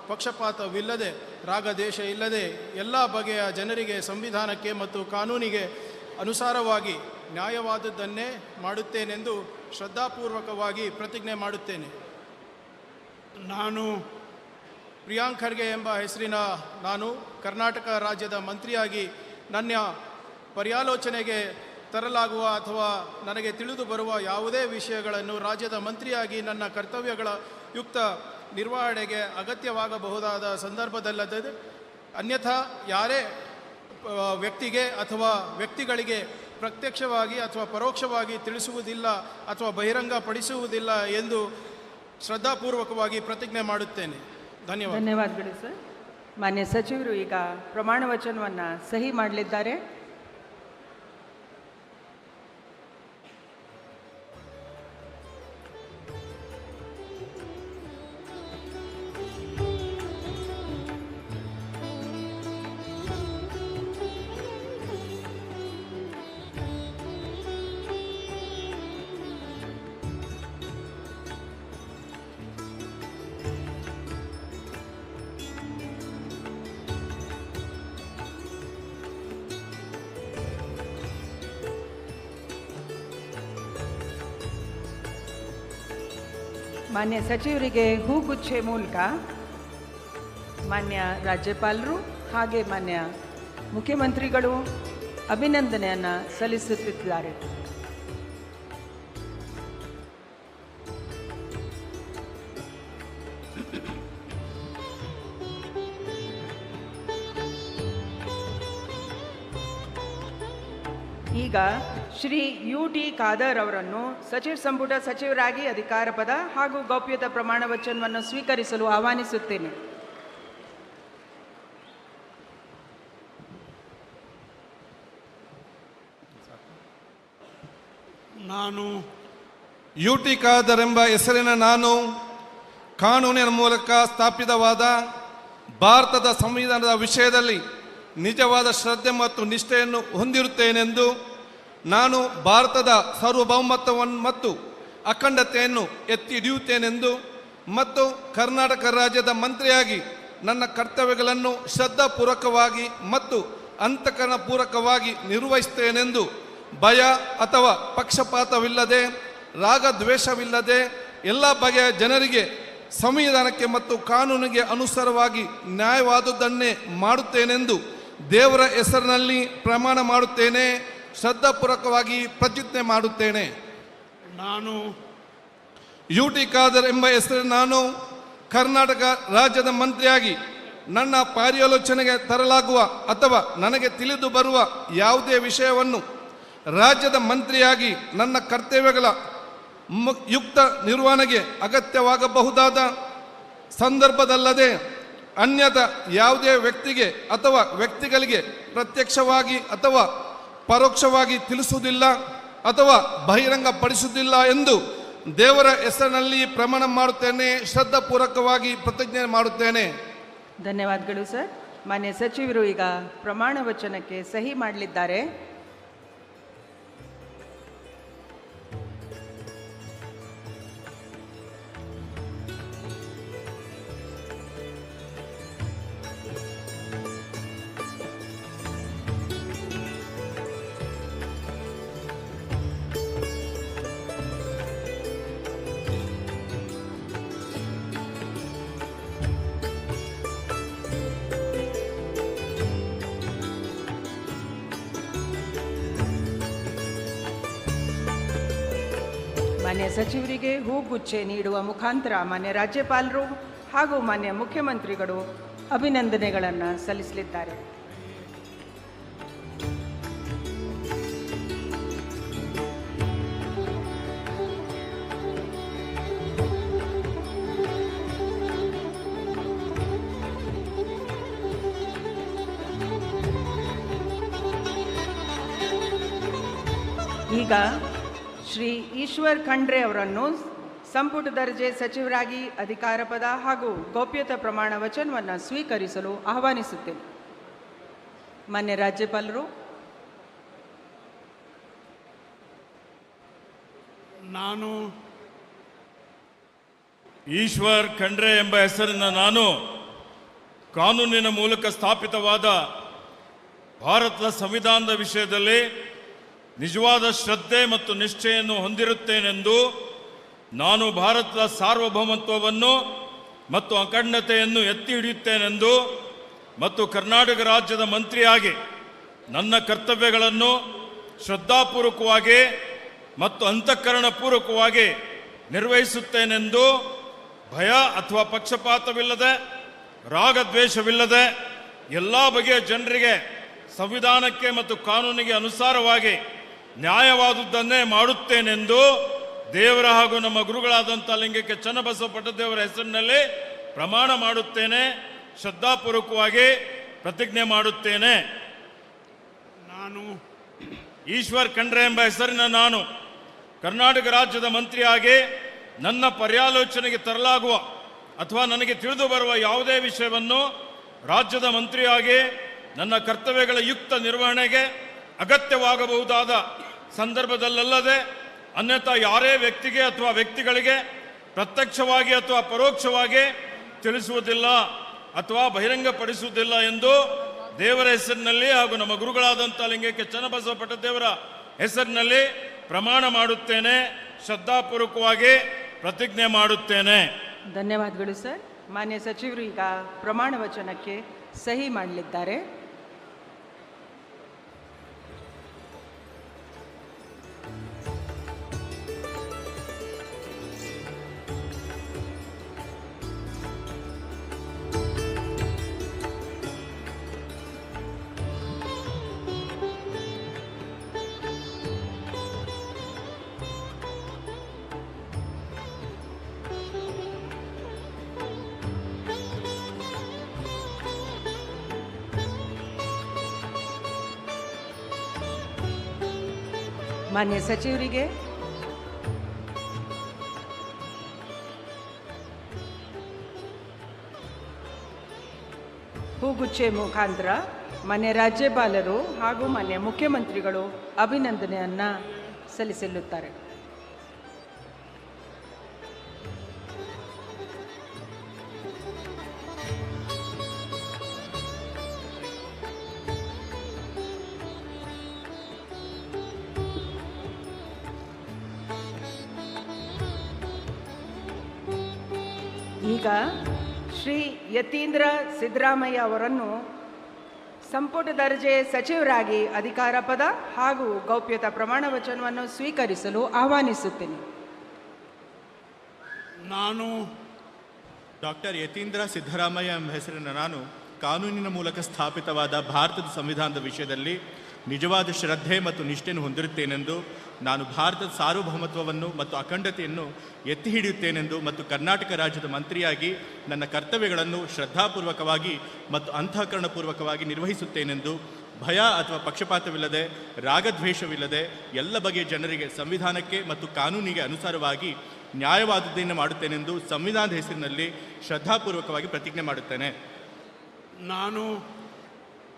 ಪಕ್ಷಪಾತವಿಲ್ಲದೆ, ರಾಗದ್ವೇಷ ಇಲ್ಲದೆ ಎಲ್ಲ ಬಗೆಯ ಜನರಿಗೆ ಸಂವಿಧಾನಕ್ಕೆ ಮತ್ತು ಕಾನೂನಿಗೆ ಅನುಸಾರವಾಗಿ ನ್ಯಾಯವಾದದ್ದನ್ನೇ ಮಾಡುತ್ತೇನೆಂದು ಶ್ರದ್ಧಾಪೂರ್ವಕವಾಗಿ ಪ್ರತಿಜ್ಞೆ ಮಾಡುತ್ತೇನೆ. ನಾನು ಪ್ರಿಯಾಂಕ್ ಖರ್ಗೆ ಎಂಬ ಹೆಸರಿನ ನಾನು ಕರ್ನಾಟಕ ರಾಜ್ಯದ ಮಂತ್ರಿಯಾಗಿ ನನ್ನ ಪರ್ಯಾಲೋಚನೆಗೆ ತರಲಾಗುವ ಅಥವಾ ನನಗೆ ತಿಳಿದು ಬರುವ ಯಾವುದೇ ವಿಷಯಗಳನ್ನು ರಾಜ್ಯದ ಮಂತ್ರಿಯಾಗಿ ನನ್ನ ಕರ್ತವ್ಯಗಳ ಯುಕ್ತ ನಿರ್ವಹಣೆಗೆ ಅಗತ್ಯವಾಗಬಹುದಾದ ಸಂದರ್ಭದಲ್ಲದೆ ಅನ್ಯಥಾ ಯಾರೇ ವ್ಯಕ್ತಿಗೆ ಅಥವಾ ವ್ಯಕ್ತಿಗಳಿಗೆ ಪ್ರತ್ಯಕ್ಷವಾಗಿ ಅಥವಾ ಪರೋಕ್ಷವಾಗಿ ತಿಳಿಸುವುದಿಲ್ಲ ಅಥವಾ ಬಹಿರಂಗಪಡಿಸುವುದಿಲ್ಲ ಎಂದು ಶ್ರದ್ಧಾಪೂರ್ವಕವಾಗಿ ಪ್ರತಿಜ್ಞೆ ಮಾಡುತ್ತೇನೆ. ಧನ್ಯವಾದಗಳು ಸರ್. ಮಾನ್ಯ ಸಚಿವರು ಈಗ ಪ್ರಮಾಣ ವಚನವನ್ನು ಸಹಿ ಮಾಡಲಿದ್ದಾರೆ. ಮಾನ್ಯ ಸಚಿವರಿಗೆ ಹೂಗುಚ್ಛೆ ಮೂಲಕ ಮಾನ್ಯ ರಾಜ್ಯಪಾಲರು ಹಾಗೆ ಮಾನ್ಯ ಮುಖ್ಯಮಂತ್ರಿಗಳು ಅಭಿನಂದನೆಯನ್ನು ಸಲ್ಲಿಸುತ್ತಿದ್ದಾರೆ. ಈಗ ಶ್ರೀ UT ಖಾದರ್ ಅವರನ್ನು ಸಚಿವ ಸಂಪುಟ ಸಚಿವರಾಗಿ ಅಧಿಕಾರ ಪದ ಹಾಗೂ ಗೌಪ್ಯತಾ ಪ್ರಮಾಣ ವಚನವನ್ನು ಸ್ವೀಕರಿಸಲು ಆಹ್ವಾನಿಸುತ್ತೇನೆ. ನಾನು UT ಖಾದರ್ ಎಂಬ ಹೆಸರಿನ ನಾನು ಕಾನೂನಿನ ಮೂಲಕ ಸ್ಥಾಪಿತವಾದ ಭಾರತದ ಸಂವಿಧಾನದ ವಿಷಯದಲ್ಲಿ ನಿಜವಾದ ಶ್ರದ್ಧೆ ಮತ್ತು ನಿಷ್ಠೆಯನ್ನು ಹೊಂದಿರುತ್ತೇನೆಂದು ನಾನು ಭಾರತದ ಸಾರ್ವಭೌಮತ್ವವನ್ನು ಮತ್ತು ಅಖಂಡತೆಯನ್ನು ಎತ್ತಿ ಹಿಡಿಯುತ್ತೇನೆಂದು ಮತ್ತು ಕರ್ನಾಟಕ ರಾಜ್ಯದ ಮಂತ್ರಿಯಾಗಿ ನನ್ನ ಕರ್ತವ್ಯಗಳನ್ನು ಶ್ರದ್ಧಾಪೂರ್ವಕವಾಗಿ ಮತ್ತು ಅಂತಃಕರಣಪೂರ್ವಕವಾಗಿ ನಿರ್ವಹಿಸುತ್ತೇನೆಂದು ಭಯ ಅಥವಾ ಪಕ್ಷಪಾತವಿಲ್ಲದೆ ರಾಗದ್ವೇಷವಿಲ್ಲದೆ ಎಲ್ಲ ಬಗೆಯ ಜನರಿಗೆ ಸಂವಿಧಾನಕ್ಕೆ ಮತ್ತು ಕಾನೂನಿಗೆ ಅನುಸಾರವಾಗಿ ನ್ಯಾಯವಾದುದನ್ನೇ ಮಾಡುತ್ತೇನೆಂದು ದೇವರ ಹೆಸರಿನಲ್ಲಿ ಪ್ರಮಾಣ ಮಾಡುತ್ತೇನೆ. ಶ್ರದ್ಧಾಪೂರ್ವಕವಾಗಿ ಪ್ರತಿಜ್ಞೆ ಮಾಡುತ್ತೇನೆ. ನಾನು UT ಖಾದರ್ ಎಂಬ ಹೆಸರಿನ ನಾನು ಕರ್ನಾಟಕ ರಾಜ್ಯದ ಮಂತ್ರಿಯಾಗಿ ನನ್ನ ಪರ್ಯಾಲೋಚನೆಗೆ ತರಲಾಗುವ ಅಥವಾ ನನಗೆ ತಿಳಿದು ಬರುವ ಯಾವುದೇ ವಿಷಯವನ್ನು ರಾಜ್ಯದ ಮಂತ್ರಿಯಾಗಿ ನನ್ನ ಕರ್ತವ್ಯಗಳ ಯುಕ್ತ ನಿರ್ವಹಣೆಗೆ ಅಗತ್ಯವಾಗಬಹುದಾದ ಸಂದರ್ಭದಲ್ಲದೆ ಅನ್ಯದ ಯಾವುದೇ ವ್ಯಕ್ತಿಗೆ ಅಥವಾ ವ್ಯಕ್ತಿಗಳಿಗೆ ಪ್ರತ್ಯಕ್ಷವಾಗಿ ಅಥವಾ ಪರೋಕ್ಷವಾಗಿ ತಿಳಿಸುವುದಿಲ್ಲ ಅಥವಾ ಬಹಿರಂಗಪಡಿಸುವುದಿಲ್ಲ ಎಂದು ದೇವರ ಹೆಸರಿನಲ್ಲಿ ಪ್ರಮಾಣ ಮಾಡುತ್ತೇನೆ. ಶ್ರದ್ಧಾಪೂರ್ವಕವಾಗಿ ಪ್ರತಿಜ್ಞೆ ಮಾಡುತ್ತೇನೆ. ಧನ್ಯವಾದಗಳು ಸರ್. ಮಾನ್ಯ ಸಚಿವರು ಈಗ ಪ್ರಮಾಣ ವಚನಕ್ಕೆ ಸಹಿ ಮಾಡಲಿದ್ದಾರೆ. ಮಾನ್ಯ ಸಚಿವರಿಗೆ ಹೂಗುಚ್ಚೆ ನೀಡುವ ಮುಖಾಂತರ ಮಾನ್ಯ ರಾಜ್ಯಪಾಲರು ಹಾಗೂ ಮಾನ್ಯ ಮುಖ್ಯಮಂತ್ರಿಗಳು ಅಭಿನಂದನೆಗಳನ್ನು ಸಲ್ಲಿಸಲಿದ್ದಾರೆ. ಈಗ ಶ್ರೀ ಈಶ್ವರ್ ಖಂಡ್ರೆ ಅವರನ್ನು ಸಂಪುಟ ದರ್ಜೆ ಸಚಿವರಾಗಿ ಅಧಿಕಾರ ಪದ ಹಾಗೂ ಗೌಪ್ಯತಾ ಪ್ರಮಾಣ ವಚನವನ್ನು ಸ್ವೀಕರಿಸಲು ಆಹ್ವಾನಿಸುತ್ತೇನೆ. ಮಾನ್ಯ ರಾಜ್ಯಪಾಲರು. ನಾನು ಈಶ್ವರ್ ಖಂಡ್ರೆ ಎಂಬ ಹೆಸರಿನ ನಾನು ಕಾನೂನಿನ ಮೂಲಕ ಸ್ಥಾಪಿತವಾದ ಭಾರತದ ಸಂವಿಧಾನದ ವಿಷಯದಲ್ಲಿ ನಿಜವಾದ ಶ್ರದ್ಧೆ ಮತ್ತು ನಿಷ್ಠೆಯನ್ನು ಹೊಂದಿರುತ್ತೇನೆಂದು ನಾನು ಭಾರತದ ಸಾರ್ವಭೌಮತ್ವವನ್ನು ಮತ್ತು ಅಖಂಡತೆಯನ್ನು ಎತ್ತಿ ಹಿಡಿಯುತ್ತೇನೆಂದು ಮತ್ತು ಕರ್ನಾಟಕ ರಾಜ್ಯದ ಮಂತ್ರಿಯಾಗಿ ನನ್ನ ಕರ್ತವ್ಯಗಳನ್ನು ಶ್ರದ್ಧಾಪೂರ್ವಕವಾಗಿ ಮತ್ತು ಅಂತಃಕರಣಪೂರ್ವಕವಾಗಿ ನಿರ್ವಹಿಸುತ್ತೇನೆಂದು ಭಯ ಅಥವಾ ಪಕ್ಷಪಾತವಿಲ್ಲದೆ ರಾಗದ್ವೇಷವಿಲ್ಲದೆ ಎಲ್ಲ ಬಗೆಯ ಜನರಿಗೆ ಸಂವಿಧಾನಕ್ಕೆ ಮತ್ತು ಕಾನೂನಿಗೆ ಅನುಸಾರವಾಗಿ ನ್ಯಾಯವಾದುದನ್ನೇ ಮಾಡುತ್ತೇನೆಂದು ದೇವರ ಹಾಗೂ ನಮ್ಮ ಗುರುಗಳಾದಂಥ ಲಿಂಗಕ್ಕೆ ಚನ್ನಬಸವ ಪಟ್ಟದೇವರ ಹೆಸರಿನಲ್ಲಿ ಪ್ರಮಾಣ ಮಾಡುತ್ತೇನೆ. ಶ್ರದ್ಧಾಪೂರ್ವಕವಾಗಿ ಪ್ರತಿಜ್ಞೆ ಮಾಡುತ್ತೇನೆ. ನಾನು ಈಶ್ವರ್ ಖಂಡ್ರೆ ಎಂಬ ಹೆಸರಿನ ನಾನು ಕರ್ನಾಟಕ ರಾಜ್ಯದ ಮಂತ್ರಿಯಾಗಿ ನನ್ನ ಪರ್ಯಾಲೋಚನೆಗೆ ತರಲಾಗುವ ಅಥವಾ ನನಗೆ ತಿಳಿದು ಬರುವ ಯಾವುದೇ ವಿಷಯವನ್ನು ರಾಜ್ಯದ ಮಂತ್ರಿಯಾಗಿ ನನ್ನ ಕರ್ತವ್ಯಗಳ ಯುಕ್ತ ನಿರ್ವಹಣೆಗೆ ಅಗತ್ಯವಾಗಬಹುದಾದ ಸಂದರ್ಭದಲ್ಲದೆ ಅನ್ಯಥಾ ಯಾರೇ ವ್ಯಕ್ತಿಗೆ ಅಥವಾ ವ್ಯಕ್ತಿಗಳಿಗೆ ಪ್ರತ್ಯಕ್ಷವಾಗಿ ಅಥವಾ ಪರೋಕ್ಷವಾಗಿ ತಿಳಿಸುವುದಿಲ್ಲ ಅಥವಾ ಬಹಿರಂಗಪಡಿಸುವುದಿಲ್ಲ ಎಂದು ದೇವರ ಹೆಸರಿನಲ್ಲಿ ಹಾಗೂ ನಮ್ಮ ಗುರುಗಳಾದಂಥ ಲಿಂಗಕ್ಕೆ ಚನ್ನಬಸವ ಪಟ್ಟದೇವರ ಹೆಸರಿನಲ್ಲಿ ಪ್ರಮಾಣ ಮಾಡುತ್ತೇನೆ. ಶ್ರದ್ಧಾಪೂರ್ವಕವಾಗಿ ಪ್ರತಿಜ್ಞೆ ಮಾಡುತ್ತೇನೆ. ಧನ್ಯವಾದಗಳು ಸರ್. ಮಾನ್ಯ ಸಚಿವರು ಈಗ ಪ್ರಮಾಣ ವಚನಕ್ಕೆ ಸಹಿ ಮಾಡಲಿದ್ದಾರೆ. ಮಾನ್ಯ ಸಚಿವರಿಗೆ ಹೂಗುಚ್ಚೆ ಮುಖಾಂತರ ಮಾನ್ಯ ರಾಜ್ಯಪಾಲರು ಹಾಗೂ ಮಾನ್ಯ ಮುಖ್ಯಮಂತ್ರಿಗಳು ಅಭಿನಂದನೆಯನ್ನು ಸಲ್ಲಿಸಲಿದ್ದಾರೆ. ಈಗ ಶ್ರೀ ಯತೀಂದ್ರ ಸಿದ್ದರಾಮಯ್ಯ ಅವರನ್ನು ಸಂಪುಟ ದರ್ಜೆ ಸಚಿವರಾಗಿ ಅಧಿಕಾರ ಪದ ಹಾಗೂ ಗೌಪ್ಯತಾ ಪ್ರಮಾಣ ವಚನವನ್ನು ಸ್ವೀಕರಿಸಲು ಆಹ್ವಾನಿಸುತ್ತೇನೆ. ನಾನು ಡಾಕ್ಟರ್ ಯತೀಂದ್ರ ಸಿದ್ದರಾಮಯ್ಯ ಎಂಬ ಹೆಸರಿನ ನಾನು ಕಾನೂನಿನ ಮೂಲಕ ಸ್ಥಾಪಿತವಾದ ಭಾರತದ ಸಂವಿಧಾನದ ವಿಷಯದಲ್ಲಿ ನಿಜವಾದ ಶ್ರದ್ಧೆ ಮತ್ತು ನಿಷ್ಠೆಯನ್ನು ಹೊಂದಿರುತ್ತೇನೆಂದು, ನಾನು ಭಾರತದ ಸಾರ್ವಭೌಮತ್ವವನ್ನು ಮತ್ತು ಅಖಂಡತೆಯನ್ನು ಎತ್ತಿ ಹಿಡಿಯುತ್ತೇನೆಂದು ಮತ್ತು ಕರ್ನಾಟಕ ರಾಜ್ಯದ ಮಂತ್ರಿಯಾಗಿ ನನ್ನ ಕರ್ತವ್ಯಗಳನ್ನು ಶ್ರದ್ಧಾಪೂರ್ವಕವಾಗಿ ಮತ್ತು ಅಂತಃಕರಣಪೂರ್ವಕವಾಗಿ ನಿರ್ವಹಿಸುತ್ತೇನೆಂದು, ಭಯ ಅಥವಾ ಪಕ್ಷಪಾತವಿಲ್ಲದೆ, ರಾಗದ್ವೇಷವಿಲ್ಲದೆ ಎಲ್ಲ ಬಗೆಯ ಜನರಿಗೆ ಸಂವಿಧಾನಕ್ಕೆ ಮತ್ತು ಕಾನೂನಿಗೆ ಅನುಸಾರವಾಗಿ ನ್ಯಾಯವಾದುದನ್ನು ಮಾಡುತ್ತೇನೆಂದು ಸಂವಿಧಾನದ ಹೆಸರಿನಲ್ಲಿ ಶ್ರದ್ಧಾಪೂರ್ವಕವಾಗಿ ಪ್ರತಿಜ್ಞೆ ಮಾಡುತ್ತೇನೆ. ನಾನು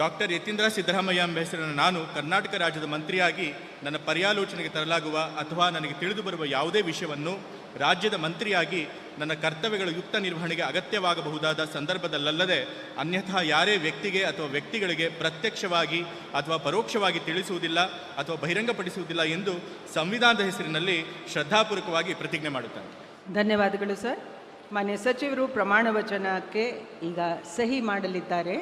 ಡಾಕ್ಟರ್ ಯತೀಂದ್ರ ಸಿದ್ದರಾಮಯ್ಯ ಎಂಬ ಹೆಸರಿನ ನಾನು ಕರ್ನಾಟಕ ರಾಜ್ಯದ ಮಂತ್ರಿಯಾಗಿ ನನ್ನ ಪರ್ಯಾಲೋಚನೆಗೆ ತರಲಾಗುವ ಅಥವಾ ನನಗೆ ತಿಳಿದು ಬರುವ ಯಾವುದೇ ವಿಷಯವನ್ನು ರಾಜ್ಯದ ಮಂತ್ರಿಯಾಗಿ ನನ್ನ ಕರ್ತವ್ಯಗಳ ಯುಕ್ತ ನಿರ್ವಹಣೆಗೆ ಅಗತ್ಯವಾಗಬಹುದಾದ ಸಂದರ್ಭದಲ್ಲದೆ ಅನ್ಯಥಾ ಯಾರೇ ವ್ಯಕ್ತಿಗೆ ಅಥವಾ ವ್ಯಕ್ತಿಗಳಿಗೆ ಪ್ರತ್ಯಕ್ಷವಾಗಿ ಅಥವಾ ಪರೋಕ್ಷವಾಗಿ ತಿಳಿಸುವುದಿಲ್ಲ ಅಥವಾ ಬಹಿರಂಗಪಡಿಸುವುದಿಲ್ಲ ಎಂದು ಸಂವಿಧಾನದ ಹೆಸರಿನಲ್ಲಿ ಶ್ರದ್ಧಾಪೂರ್ವಕವಾಗಿ ಪ್ರತಿಜ್ಞೆ ಮಾಡುತ್ತೇನೆ. ಧನ್ಯವಾದಗಳು ಸರ್. ಮಾನ್ಯ ಸಚಿವರು ಪ್ರಮಾಣ ವಚನಕ್ಕೆ ಈಗ ಸಹಿ ಮಾಡಲಿದ್ದಾರೆ.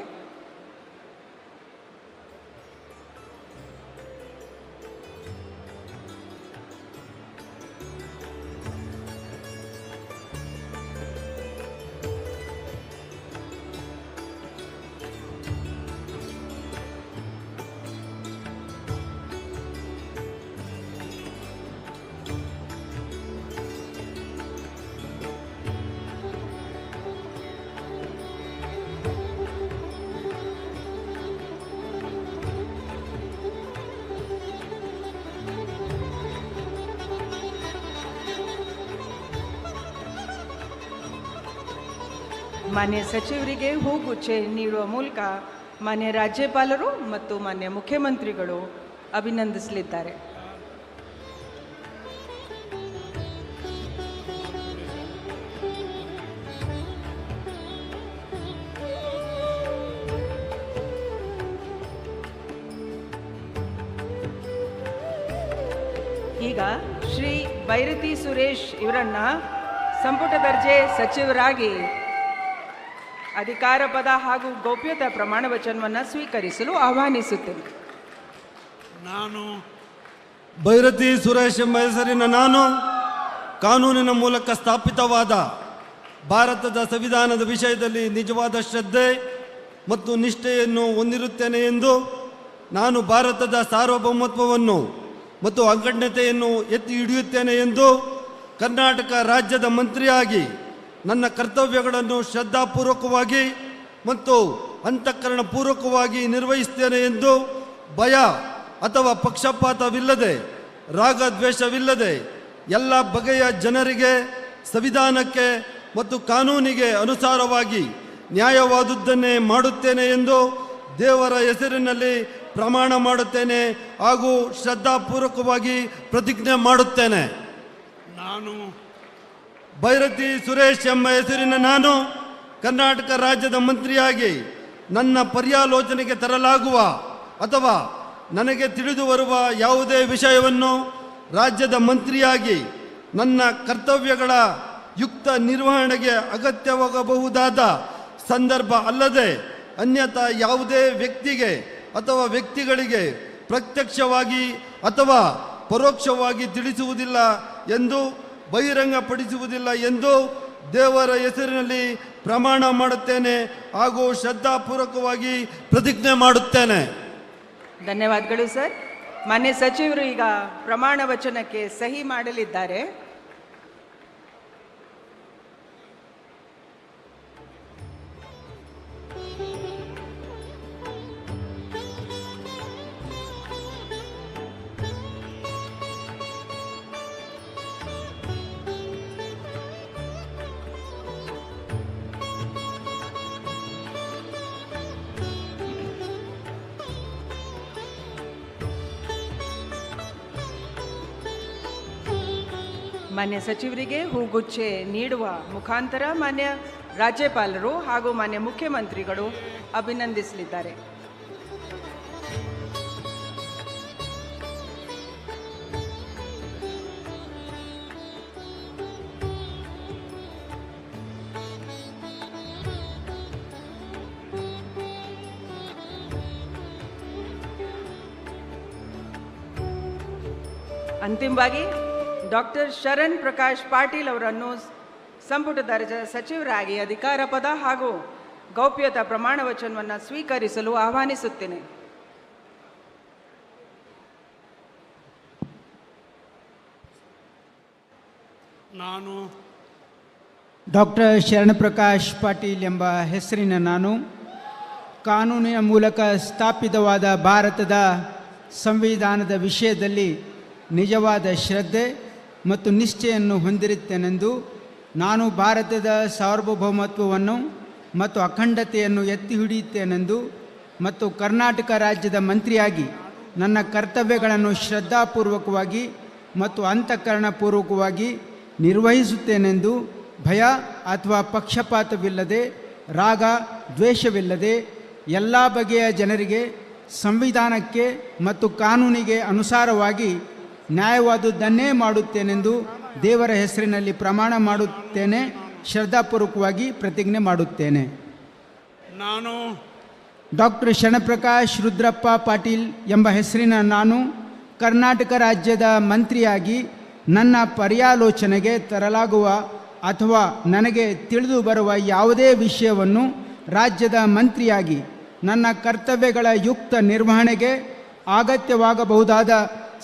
ಮಾನ್ಯ ಸಚಿವರಿಗೆ ಹೂಗುಚ್ಚೆ ನೀಡುವ ಮೂಲಕ ಮಾನ್ಯ ರಾಜ್ಯಪಾಲರು ಮತ್ತು ಮಾನ್ಯ ಮುಖ್ಯಮಂತ್ರಿಗಳು ಅಭಿನಂದಿಸಲಿದ್ದಾರೆ. ಈಗ ಶ್ರೀ ಬೈರತಿ ಸುರೇಶ್ ಇವರನ್ನ ಸಂಪುಟ ದರ್ಜೆ ಸಚಿವರಾಗಿ ಅಧಿಕಾರ ಪದ ಹಾಗೂ ಗೌಪ್ಯತಾ ಪ್ರಮಾಣ ವಚನವನ್ನು ಸ್ವೀಕರಿಸಲು ಆಹ್ವಾನಿಸುತ್ತೇನೆ. ನಾನು ಬೈರತಿ ಸುರೇಶ್ ಎಂಬ ಹೆಸರಿನ ನಾನು ಕಾನೂನಿನ ಮೂಲಕ ಸ್ಥಾಪಿತವಾದ ಭಾರತದ ಸಂವಿಧಾನದ ವಿಷಯದಲ್ಲಿ ನಿಜವಾದ ಶ್ರದ್ಧೆ ಮತ್ತು ನಿಷ್ಠೆಯನ್ನು ಹೊಂದಿರುತ್ತೇನೆ ಎಂದು, ನಾನು ಭಾರತದ ಸಾರ್ವಭೌಮತ್ವವನ್ನು ಮತ್ತು ಅಖಂಡತೆಯನ್ನು ಎತ್ತಿ ಹಿಡಿಯುತ್ತೇನೆ ಎಂದು, ಕರ್ನಾಟಕ ರಾಜ್ಯದ ಮಂತ್ರಿಯಾಗಿ ನನ್ನ ಕರ್ತವ್ಯಗಳನ್ನು ಶ್ರದ್ಧಾಪೂರ್ವಕವಾಗಿ ಮತ್ತು ಅಂತಃಕರಣಪೂರ್ವಕವಾಗಿ ನಿರ್ವಹಿಸುತ್ತೇನೆ ಎಂದು, ಭಯ ಅಥವಾ ಪಕ್ಷಪಾತವಿಲ್ಲದೆ, ರಾಗದ್ವೇಷವಿಲ್ಲದೆ ಎಲ್ಲ ಬಗೆಯ ಜನರಿಗೆ ಸಂವಿಧಾನಕ್ಕೆ ಮತ್ತು ಕಾನೂನಿಗೆ ಅನುಸಾರವಾಗಿ ನ್ಯಾಯವಾದುದನ್ನೇ ಮಾಡುತ್ತೇನೆ ಎಂದು ದೇವರ ಹೆಸರಿನಲ್ಲಿ ಪ್ರಮಾಣ ಮಾಡುತ್ತೇನೆ ಹಾಗೂ ಶ್ರದ್ಧಾಪೂರ್ವಕವಾಗಿ ಪ್ರತಿಜ್ಞೆ ಮಾಡುತ್ತೇನೆ. ನಾನು ಬೈರತಿ ಸುರೇಶ್ ಎಂಬ ಹೆಸರಿನ ನಾನು ಕರ್ನಾಟಕ ರಾಜ್ಯದ ಮಂತ್ರಿಯಾಗಿ ನನ್ನ ಪರ್ಯಾಲೋಚನೆಗೆ ತರಲಾಗುವ ಅಥವಾ ನನಗೆ ತಿಳಿದು ಬರುವ ಯಾವುದೇ ವಿಷಯವನ್ನು ರಾಜ್ಯದ ಮಂತ್ರಿಯಾಗಿ ನನ್ನ ಕರ್ತವ್ಯಗಳ ಯುಕ್ತ ನಿರ್ವಹಣೆಗೆ ಅಗತ್ಯವಾಗಬಹುದಾದ ಸಂದರ್ಭ ಅಲ್ಲದೆ ಅನ್ಯಥಾ ಯಾವುದೇ ವ್ಯಕ್ತಿಗೆ ಅಥವಾ ವ್ಯಕ್ತಿಗಳಿಗೆ ಪ್ರತ್ಯಕ್ಷವಾಗಿ ಅಥವಾ ಪರೋಕ್ಷವಾಗಿ ತಿಳಿಸುವುದಿಲ್ಲ ಎಂದು, ಬಹಿರಂಗಪಡಿಸುವುದಿಲ್ಲ ಎಂದು ದೇವರ ಹೆಸರಿನಲ್ಲಿ ಪ್ರಮಾಣ ಮಾಡುತ್ತೇನೆ ಹಾಗೂ ಶ್ರದ್ಧಾಪೂರ್ವಕವಾಗಿ ಪ್ರತಿಜ್ಞೆ ಮಾಡುತ್ತೇನೆ. ಧನ್ಯವಾದಗಳು ಸರ್. ಮಾನ್ಯ ಸಚಿವರು ಈಗ ಪ್ರಮಾಣ ವಚನಕ್ಕೆ ಸಹಿ ಮಾಡಲಿದ್ದಾರೆ. ಮಾನ್ಯ ಸಚಿವರಿಗೆ ಹೂಗುಚ್ಚೆ ನೀಡುವ ಮುಖಾಂತರ ಮಾನ್ಯ ರಾಜ್ಯಪಾಲರು ಹಾಗೂ ಮಾನ್ಯ ಮುಖ್ಯಮಂತ್ರಿಗಳು ಅಭಿನಂದಿಸಲಿದ್ದಾರೆ. ಅಂತಿಮವಾಗಿ ಡಾಕ್ಟರ್ ಶರಣ್ ಪ್ರಕಾಶ್ ಪಾಟೀಲ್ ಅವರನ್ನು ಸಂಪುಟ ದರ್ಜೆಯ ಸಚಿವರಾಗಿ ಅಧಿಕಾರ ಪದ ಹಾಗೂ ಗೌಪ್ಯತಾ ಪ್ರಮಾಣ ವಚನವನ್ನು ಸ್ವೀಕರಿಸಲು ಆಹ್ವಾನಿಸುತ್ತೇನೆ. ನಾನು ಡಾಕ್ಟರ್ ಶರಣಪ್ರಕಾಶ್ ಪಾಟೀಲ್ ಎಂಬ ಹೆಸರಿನ ನಾನು ಕಾನೂನಿನ ಮೂಲಕ ಸ್ಥಾಪಿತವಾದ ಭಾರತದ ಸಂವಿಧಾನದ ವಿಷಯದಲ್ಲಿ ನಿಜವಾದ ಶ್ರದ್ಧೆ ಮತ್ತು ನಿಷ್ಠೆಯನ್ನು ಹೊಂದಿರುತ್ತೇನೆಂದು ನಾನು ಭಾರತದ ಸಾರ್ವಭೌಮತ್ವವನ್ನು ಮತ್ತು ಅಖಂಡತೆಯನ್ನು ಎತ್ತಿ ಹಿಡಿಯುತ್ತೇನೆಂದು ಮತ್ತು ಕರ್ನಾಟಕ ರಾಜ್ಯದ ಮಂತ್ರಿಯಾಗಿ ನನ್ನ ಕರ್ತವ್ಯಗಳನ್ನು ಶ್ರದ್ಧಾಪೂರ್ವಕವಾಗಿ ಮತ್ತು ಅಂತಃಕರಣಪೂರ್ವಕವಾಗಿ ನಿರ್ವಹಿಸುತ್ತೇನೆಂದು ಭಯ ಅಥವಾ ಪಕ್ಷಪಾತವಿಲ್ಲದೆ ರಾಗ ದ್ವೇಷವಿಲ್ಲದೆ ಎಲ್ಲ ಬಗೆಯ ಜನರಿಗೆ ಸಂವಿಧಾನಕ್ಕೆ ಮತ್ತು ಕಾನೂನಿಗೆ ಅನುಸಾರವಾಗಿ ನ್ಯಾಯವಾದುದನ್ನೇ ಮಾಡುತ್ತೇನೆಂದು ದೇವರ ಹೆಸರಿನಲ್ಲಿ ಪ್ರಮಾಣ ಮಾಡುತ್ತೇನೆ. ಶ್ರದ್ಧಾಪೂರ್ವಕವಾಗಿ ಪ್ರತಿಜ್ಞೆ ಮಾಡುತ್ತೇನೆ. ನಾನು ಡಾಕ್ಟರ್ ಶರಣಪ್ರಕಾಶ್ ರುದ್ರಪ್ಪ ಪಾಟೀಲ್ ಎಂಬ ಹೆಸರಿನ ನಾನು ಕರ್ನಾಟಕ ರಾಜ್ಯದ ಮಂತ್ರಿಯಾಗಿ ನನ್ನ ಪರ್ಯಾಲೋಚನೆಗೆ ತರಲಾಗುವ ಅಥವಾ ನನಗೆ ತಿಳಿದು ಬರುವ ಯಾವುದೇ ವಿಷಯವನ್ನು ರಾಜ್ಯದ ಮಂತ್ರಿಯಾಗಿ ನನ್ನ ಕರ್ತವ್ಯಗಳ ಯುಕ್ತ ನಿರ್ವಹಣೆಗೆ ಅಗತ್ಯವಾಗಬಹುದಾದ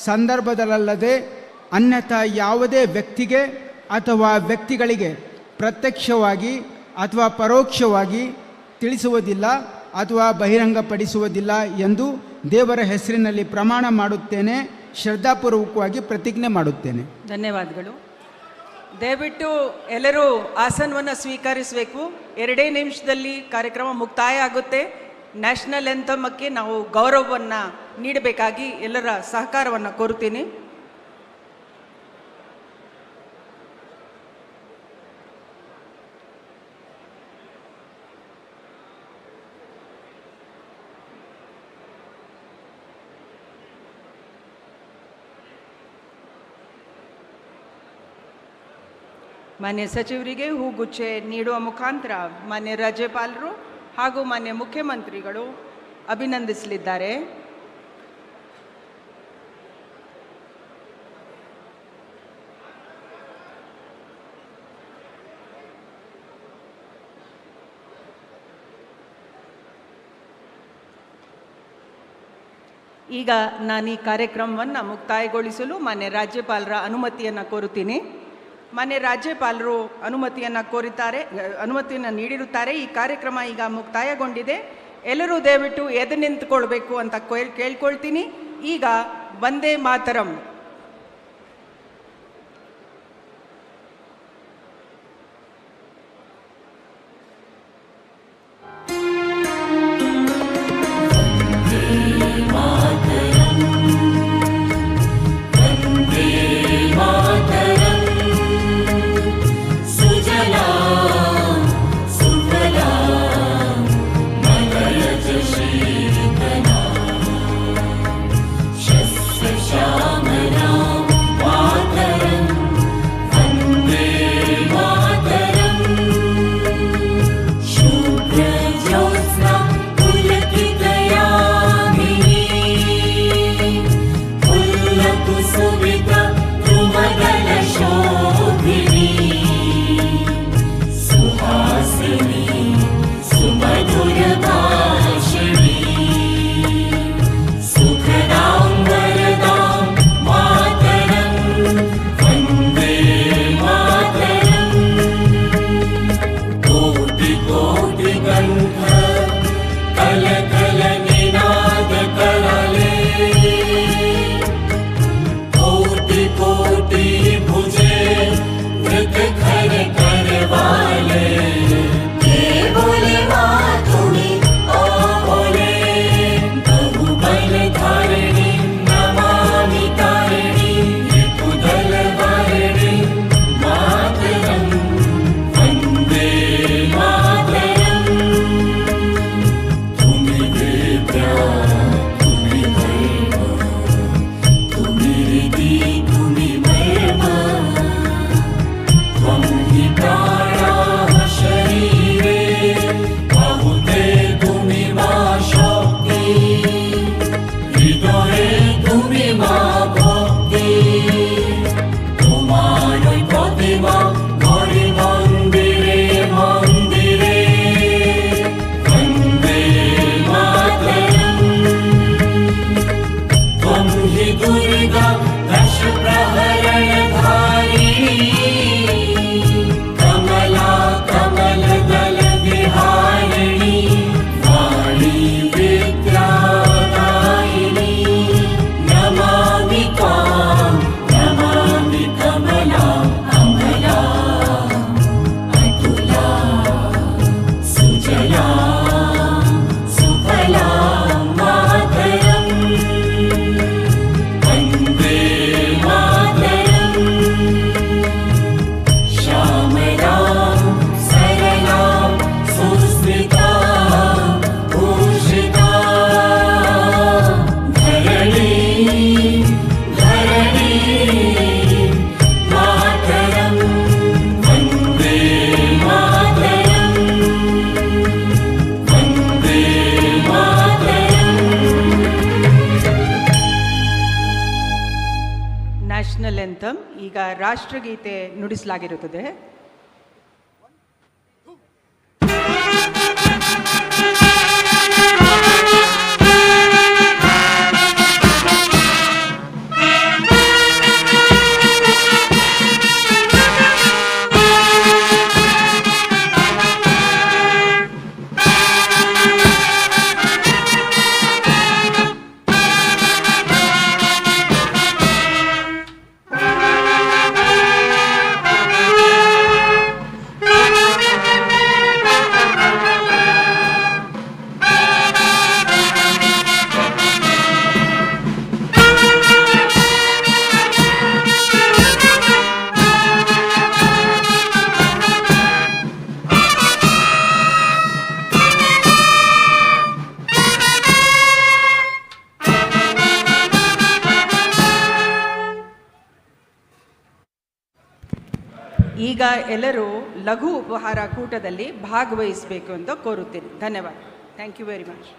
ಸಂದರ್ಭದಲ್ಲದೆ ಅನ್ಯಥಾ ಯಾವುದೇ ವ್ಯಕ್ತಿಗೆ ಅಥವಾ ವ್ಯಕ್ತಿಗಳಿಗೆ ಪ್ರತ್ಯಕ್ಷವಾಗಿ ಅಥವಾ ಪರೋಕ್ಷವಾಗಿ ತಿಳಿಸುವುದಿಲ್ಲ ಅಥವಾ ಬಹಿರಂಗಪಡಿಸುವುದಿಲ್ಲ ಎಂದು ದೇವರ ಹೆಸರಿನಲ್ಲಿ ಪ್ರಮಾಣ ಮಾಡುತ್ತೇನೆ. ಶ್ರದ್ಧಾಪೂರ್ವಕವಾಗಿ ಪ್ರತಿಜ್ಞೆ ಮಾಡುತ್ತೇನೆ. ಧನ್ಯವಾದಗಳು. ದಯವಿಟ್ಟು ಎಲ್ಲರೂ ಆಸನವನ್ನು ಸ್ವೀಕರಿಸಬೇಕು. 2 ನಿಮಿಷದಲ್ಲಿ ಕಾರ್ಯಕ್ರಮ ಮುಕ್ತಾಯ ಆಗುತ್ತೆ. ನ್ಯಾಷನಲ್ ಎಂಥಮಕ್ಕೆ ನಾವು ಗೌರವವನ್ನು ನೀಡಬೇಕಾಗಿ ಎಲ್ಲರ ಸಹಕಾರವನ್ನು ಕೋರುತ್ತೀನಿ. ಮಾನ್ಯ ಸಚಿವರಿಗೆ ಹೂಗುಚ್ಚೆ ನೀಡುವ ಮುಖಾಂತರ ಮಾನ್ಯ ರಾಜ್ಯಪಾಲರು ಹಾಗೂ ಮಾನ್ಯ ಮುಖ್ಯಮಂತ್ರಿಗಳು ಅಭಿನಂದಿಸಲಿದ್ದಾರೆ. ಈಗ ನಾನು ಈ ಕಾರ್ಯಕ್ರಮವನ್ನು ಮುಕ್ತಾಯಗೊಳಿಸಲು ಮಾನ್ಯ ರಾಜ್ಯಪಾಲರ ಅನುಮತಿಯನ್ನು ಕೋರುತ್ತೀನಿ. ಮಾನ್ಯ ರಾಜ್ಯಪಾಲರು ಅನುಮತಿಯನ್ನು ನೀಡಿರುತ್ತಾರೆ. ಈ ಕಾರ್ಯಕ್ರಮ ಈಗ ಮುಕ್ತಾಯಗೊಂಡಿದೆ. ಎಲ್ಲರೂ ದಯವಿಟ್ಟು ಎದ್ದು ನಿಂತುಕೊಳ್ಬೇಕು ಅಂತ ಕೇಳ್ಕೊಳ್ತೀನಿ. ಈಗ ವಂದೇ ಮಾತರಂ. ಆ್ಯಂಥಮ್. ಈಗ ರಾಷ್ಟ್ರಗೀತೆ ನುಡಿಸಲಾಗಿರುತ್ತದೆ. ಈಗ ಎಲ್ಲರೂ ಲಘು ಉಪಹಾರ ಕೂಟದಲ್ಲಿ ಭಾಗವಹಿಸಬೇಕು ಅಂತ ಕೋರುತ್ತೇನೆ. ಧನ್ಯವಾದ. Thank you very much.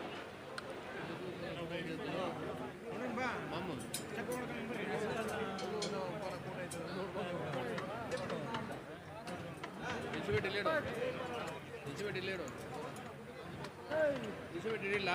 ಇಲ್ಲ